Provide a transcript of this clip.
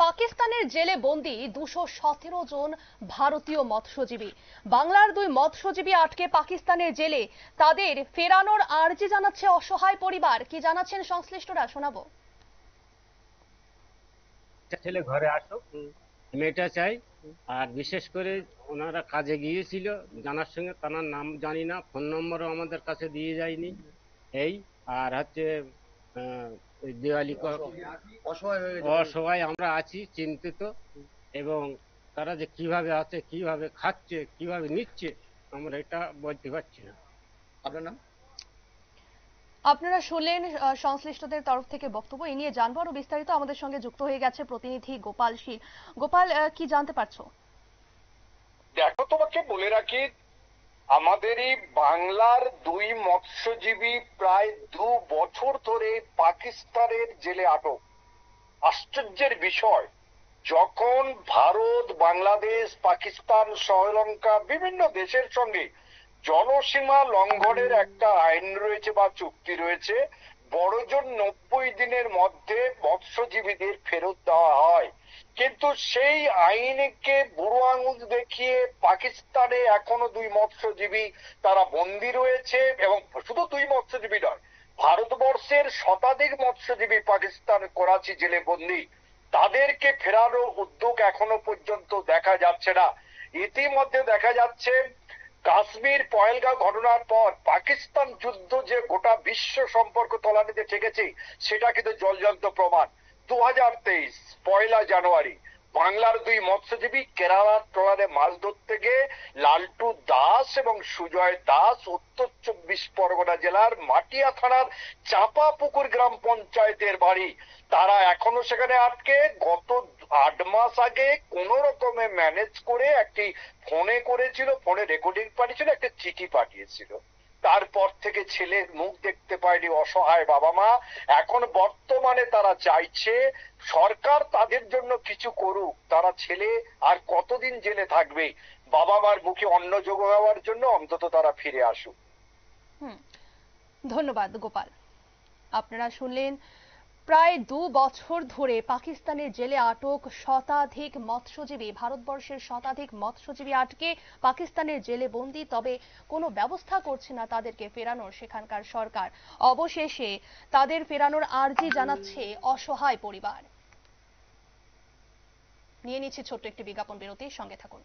পাকিস্তানের জেলে বন্দী 217 জন ভারতীয় মৎস্যজীবী। বাংলার দুই মৎস্যজীবী আটকে পাকিস্তানের জেলে, তাদের ফেরানোর আর্জি জানাচ্ছে অসহায় পরিবার। কি জানাচ্ছেন সংশ্লিষ্টরা, শোনাবো। ছেলে ঘরে আসুক, মেয়েটা চাই। আর বিশেষ করে ওনারা কাজে গিয়েছিল, জানার সঙ্গে তার নাম জানি না, ফোন নম্বরও আমাদের কাছে দিয়ে যায়নি। এই আর হচ্ছে ওই দেওয়ালি অসহায় আমরা আছি, চিন্তিত। এবং তারা যে কিভাবে আছে, কিভাবে খাচ্ছে, কিভাবে নিচ্ছে, আমরা এটা বলতে পারছি না। আপনার নাম? আপনারা শুনলেন সংশ্লিষ্টদের তরফ থেকে বক্তব্য। এ নিয়ে জানবো আরো বিস্তারিত। আমাদের সঙ্গে যুক্ত হয়ে গেছে প্রতিনিধি গোপাল শীল। গোপাল, কি জানতে পারছো? দেখো, তোমাকে বলে রাখি, আমাদেরই বাংলার দুই মৎস্যজীবী প্রায় 2 বছর ধরে পাকিস্তানের জেলে আটক। আশ্চর্যের বিষয়, যখন ভারত, বাংলাদেশ, পাকিস্তান, শ্রীলঙ্কা বিভিন্ন দেশের সঙ্গে জলসীমা লঙ্ঘনের একটা আইন রয়েছে বা চুক্তি রয়েছে, বড়জোর 90 দিনের মধ্যে মৎস্যজীবীদের ফেরত দেওয়া হয়। কিন্তু সেই আইনকে বুড়ো আঙুল দেখিয়ে পাকিস্তানে এখনো দুই মৎস্যজীবী তারা বন্দী রয়েছে। এবং শুধু দুই মৎস্যজীবী নয়, ভারতবর্ষের শতাধিক মৎস্যজীবী পাকিস্তান করাচি জেলে বন্দী। তাদেরকে ফেরানোর উদ্যোগ এখনো পর্যন্ত দেখা যাচ্ছে না। ইতিমধ্যে দেখা যাচ্ছে কাশ্মীর পহেলগাঁও ঘটনার পর পাকিস্তান যুদ্ধ যে গোটা বিশ্ব সম্পর্ক তলানিতে ঠেকেছে, সেটা কিন্তু জলজন্ত প্রমাণ। 2023 পয়লা জানুয়ারি বাংলার দুই মৎস্যজীবী কেরালার ট্রলারে মাছ ধরতে গিয়ে লালটু দাস এবং সুজয় দাস উত্তর 24 পরগনা জেলার মাটিয়া থানার চাঁপাপুকুর গ্রাম পঞ্চায়েতের বাড়ি, তারা এখনো সেখানে আটকে। গত 8 মাস আগে কোন রকমে ম্যানেজ করে একটি ফোনে করেছিল, ফোনে রেকর্ডিং পাঠিয়েছিল, একটা চিঠি পাঠিয়েছিল। তারপর থেকে ছেলের মুখ দেখতে পায়নি অসহায় বাবা মা। এখন বর্তমানে তারা চাইছে সরকার তাদের জন্য কিছু করুক। তারা ছেলে আর কতদিন জেলে থাকবে, বাবা মার মুখে অন্ন জোগাবার জন্য অন্তত তারা ফিরে আসুক। ধন্যবাদ গোপাল। আপনারা শুনলেন, প্রায় 2 বছর ধরে পাকিস্তানের জেলে আটক শতাধিক মৎস্যজীবী। ভারতবর্ষের শতাধিক মৎস্যজীবী আটকে পাকিস্তানের জেলে বন্দী, তবে কোনো ব্যবস্থা করছে না তাদেরকে ফেরানোর সেখানকার সরকার। অবশেষে তাদের ফেরানোর আর্জি জানাচ্ছে অসহায় পরিবার। নিয়ে নিচ্ছে ছোট্ট একটি বিজ্ঞাপন বিরতি, সঙ্গে থাকুন।